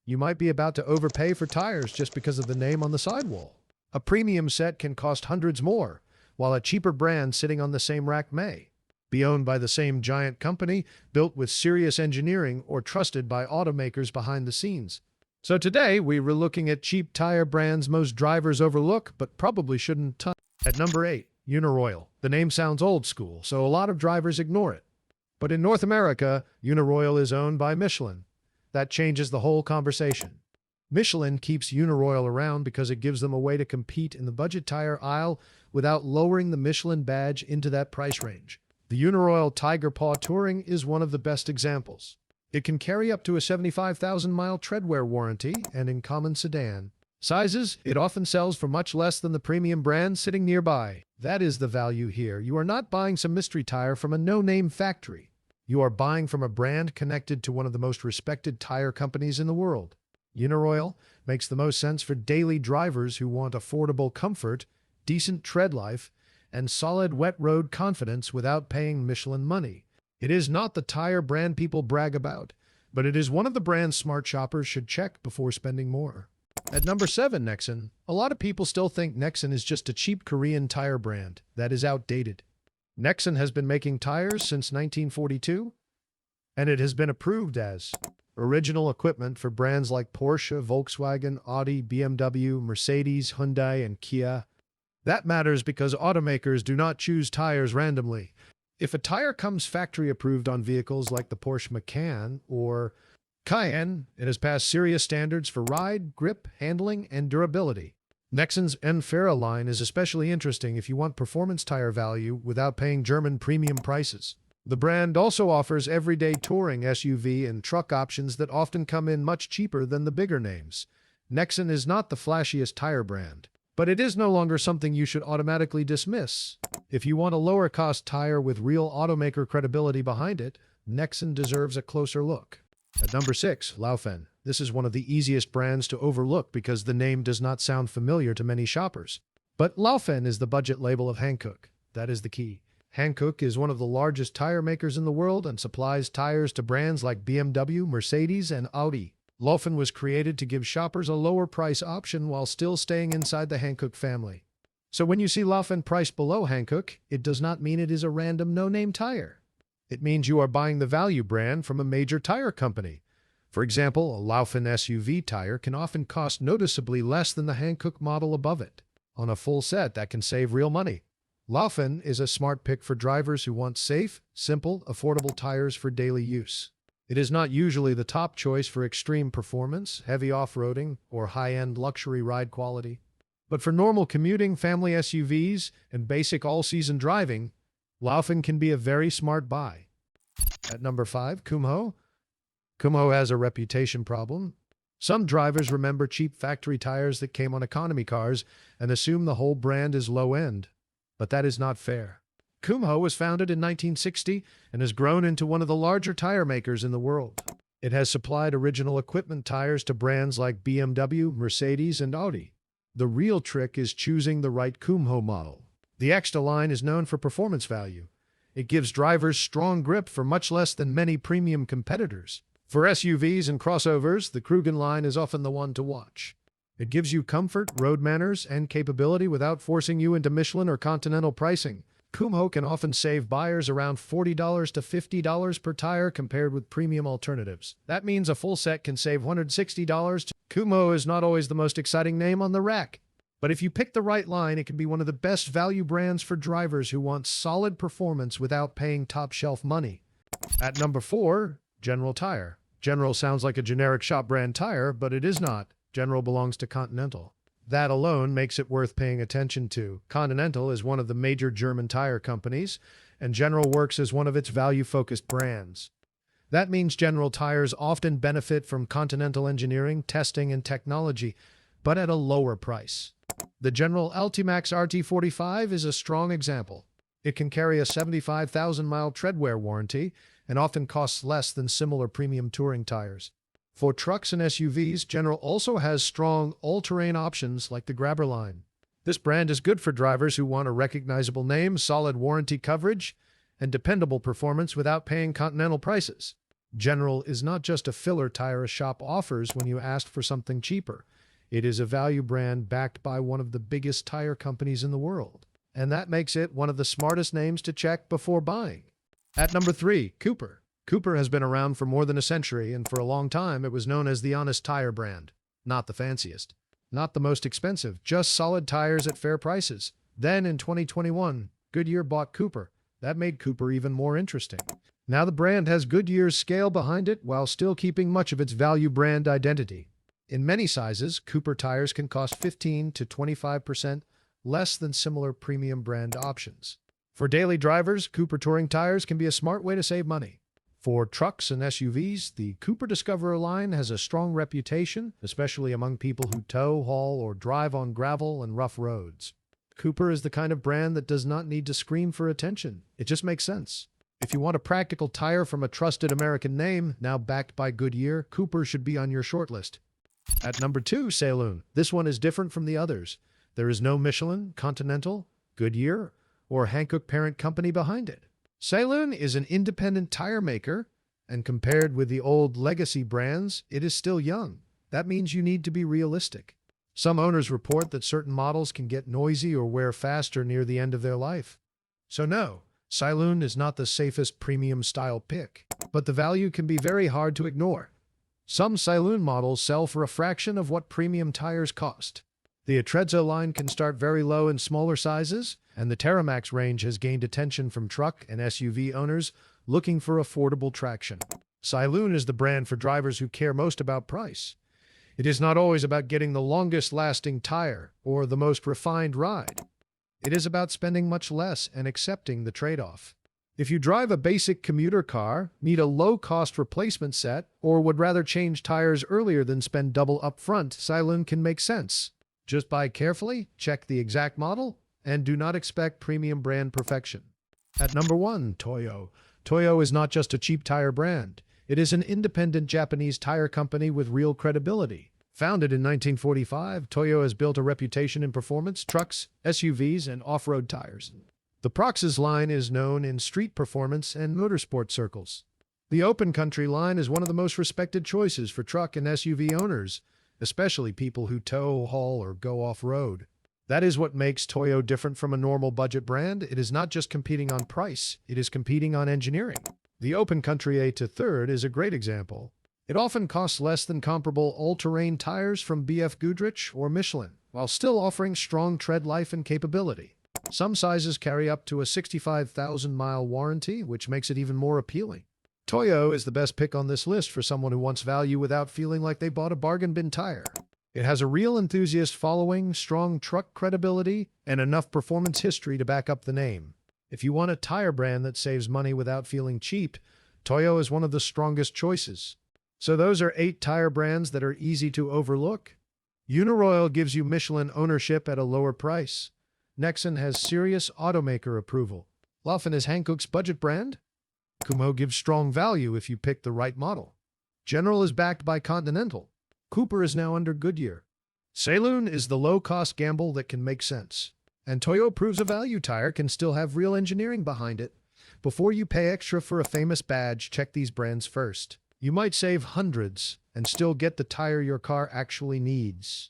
You might be about to overpay for tires just because of the name on the sidewall. A premium set can cost hundreds more, while a cheaper brand sitting on the same rack may be owned by the same giant company, built with serious engineering, or trusted by automakers behind the scenes. So today, we're looking at cheap tire brands most drivers overlook, but probably shouldn't touch. At number 8, Uniroyal. The name sounds old school, so a lot of drivers ignore it. But in North America, Uniroyal is owned by Michelin. That changes the whole conversation. Michelin keeps Uniroyal around because it gives them a way to compete in the budget tire aisle without lowering the Michelin badge into that price range. The Uniroyal Tiger Paw Touring is one of the best examples. It can carry up to a 75,000-mile treadwear warranty, and in common sedan sizes, it often sells for much less than the premium brand sitting nearby. That is the value here. You are not buying some mystery tire from a no-name factory. You are buying from a brand connected to one of the most respected tire companies in the world. Uniroyal makes the most sense for daily drivers who want affordable comfort, decent tread life, and solid wet road confidence without paying Michelin money. It is not the tire brand people brag about, but it is one of the brands smart shoppers should check before spending more. At number 7, Nexen. A lot of people still think Nexen is just a cheap Korean tire brand. That is outdated. Nexen has been making tires since 1942, and it has been approved as original equipment for brands like Porsche, Volkswagen, Audi, BMW, Mercedes, Hyundai, and Kia. That matters because automakers do not choose tires randomly. If a tire comes factory approved on vehicles like the Porsche Macan or Cayenne, it has passed serious standards for ride, grip, handling, and durability. Nexen's Enfera line is especially interesting if you want performance tire value without paying German premium prices. The brand also offers everyday touring SUV and truck options that often come in much cheaper than the bigger names. Nexen is not the flashiest tire brand, but it is no longer something you should automatically dismiss. If you want a lower-cost tire with real automaker credibility behind it, Nexen deserves a closer look. At number 6, Laufenn. This is one of the easiest brands to overlook because the name does not sound familiar to many shoppers. But Laufenn is the budget label of Hankook. That is the key. Hankook is one of the largest tire makers in the world and supplies tires to brands like BMW, Mercedes, and Audi. Laufenn was created to give shoppers a lower price option while still staying inside the Hankook family. So when you see Laufenn priced below Hankook, it does not mean it is a random no-name tire. It means you are buying the value brand from a major tire company. For example, a Laufenn SUV tire can often cost noticeably less than the Hankook model above it. On a full set, that can save real money. Laufenn is a smart pick for drivers who want safe, simple, affordable tires for daily use. It is not usually the top choice for extreme performance, heavy off-roading, or high-end luxury ride quality. But for normal commuting, family SUVs, and basic all-season driving, Laufenn can be a very smart buy. At number 5, Kumho. Kumho has a reputation problem. Some drivers remember cheap factory tires that came on economy cars and assume the whole brand is low-end. But that is not fair. Kumho was founded in 1960 and has grown into one of the larger tire makers in the world. It has supplied original equipment tires to brands like BMW, Mercedes, and Audi. The real trick is choosing the right Kumho model. The Extra line is known for performance value. It gives drivers strong grip for much less than many premium competitors. For SUVs and crossovers, the Krugen line is often the one to watch. It gives you comfort, road manners, and capability without forcing you into Michelin or Continental pricing. Kumho can often save buyers around $40 to $50 per tire compared with premium alternatives. That means a full set can save $160. Kumho is not always the most exciting name on the rack. But if you pick the right line, it can be one of the best value brands for drivers who want solid performance without paying top-shelf money. At number 4, General Tire. General sounds like a generic shop brand tire, but it is not. General belongs to Continental. That alone makes it worth paying attention to. Continental is one of the major German tire companies, and General works as one of its value-focused brands. That means General tires often benefit from Continental engineering, testing, and technology, but at a lower price. The General Ultimax RT45 is a strong example. It can carry a 75,000-mile treadwear warranty and often costs less than similar premium touring tires. For trucks and SUVs, General also has strong all-terrain options like the Grabber line. This brand is good for drivers who want a recognizable name, solid warranty coverage, and dependable performance without paying Continental prices. General is not just a filler tire a shop offers when you ask for something cheaper. It is a value brand backed by one of the biggest tire companies in the world. And that makes it one of the smartest names to check before buying. At number 3, Cooper. Cooper has been around for more than a century, and for a long time it was known as the honest tire brand. Not the fanciest, not the most expensive, just solid tires at fair prices. Then in 2021, Goodyear bought Cooper. That made Cooper even more interesting. Now the brand has Goodyear's scale behind it while still keeping much of its value brand identity. In many sizes, Cooper tires can cost 15 to 25% less than similar premium brand options. For daily drivers, Cooper touring tires can be a smart way to save money. For trucks and SUVs, the Cooper Discoverer line has a strong reputation, especially among people who tow, haul, or drive on gravel and rough roads. Cooper is the kind of brand that does not need to scream for attention. It just makes sense. If you want a practical tire from a trusted American name, now backed by Goodyear, Cooper should be on your shortlist. At number 2, Sailun. This one is different from the others. There is no Michelin, Continental, Goodyear, or Hankook parent company behind it. Sailun is an independent tire maker, and compared with the old legacy brands, it is still young. That means you need to be realistic. Some owners report that certain models can get noisy or wear faster near the end of their life. So no, Sailun is not the safest premium style pick, but the value can be very hard to ignore. Some Sailun models sell for a fraction of what premium tires cost. The Attrezzo line can start very low in smaller sizes, and the Terramax range has gained attention from truck and SUV owners looking for affordable traction. Sailun is the brand for drivers who care most about price. It is not always about getting the longest-lasting tire or the most refined ride. It is about spending much less and accepting the trade-off. If you drive a basic commuter car, need a low-cost replacement set, or would rather change tires earlier than spend double up front, Sailun can make sense. Just buy carefully, check the exact model, and do not expect premium brand perfection. At number 1, Toyo. Toyo is not just a cheap tire brand. It is an independent Japanese tire company with real credibility. Founded in 1945, Toyo has built a reputation in performance, trucks, SUVs, and off-road tires. The Proxys line is known in street performance and motorsport circles. The Open Country line is one of the most respected choices for truck and SUV owners, especially people who tow, haul, or go off-road. That is what makes Toyo different from a normal budget brand. It is not just competing on price, it is competing on engineering. The Open Country A2 is a great example. It often costs less than comparable all-terrain tires from BF Goodrich or Michelin, while still offering strong tread life and capability. Some sizes carry up to a 65,000-mile warranty, which makes it even more appealing. Toyo is the best pick on this list for someone who wants value without feeling like they bought a bargain bin tire. It has a real enthusiast following, strong truck credibility, and enough performance history to back up the name. If you want a tire brand that saves money without feeling cheap, Toyo is one of the strongest choices. So those are 8 tire brands that are easy to overlook. Uniroyal gives you Michelin ownership at a lower price. Nexen has serious automaker approval. Laufenn is Hankook's budget brand. Kumho gives strong value if you pick the right model. General is backed by Continental. Cooper is now under Goodyear. Sailun is the low-cost gamble that can make sense. And Toyo proves a value tire can still have real engineering behind it. Before you pay extra for a famous badge, check these brands first. You might save hundreds and still get the tire your car actually needs.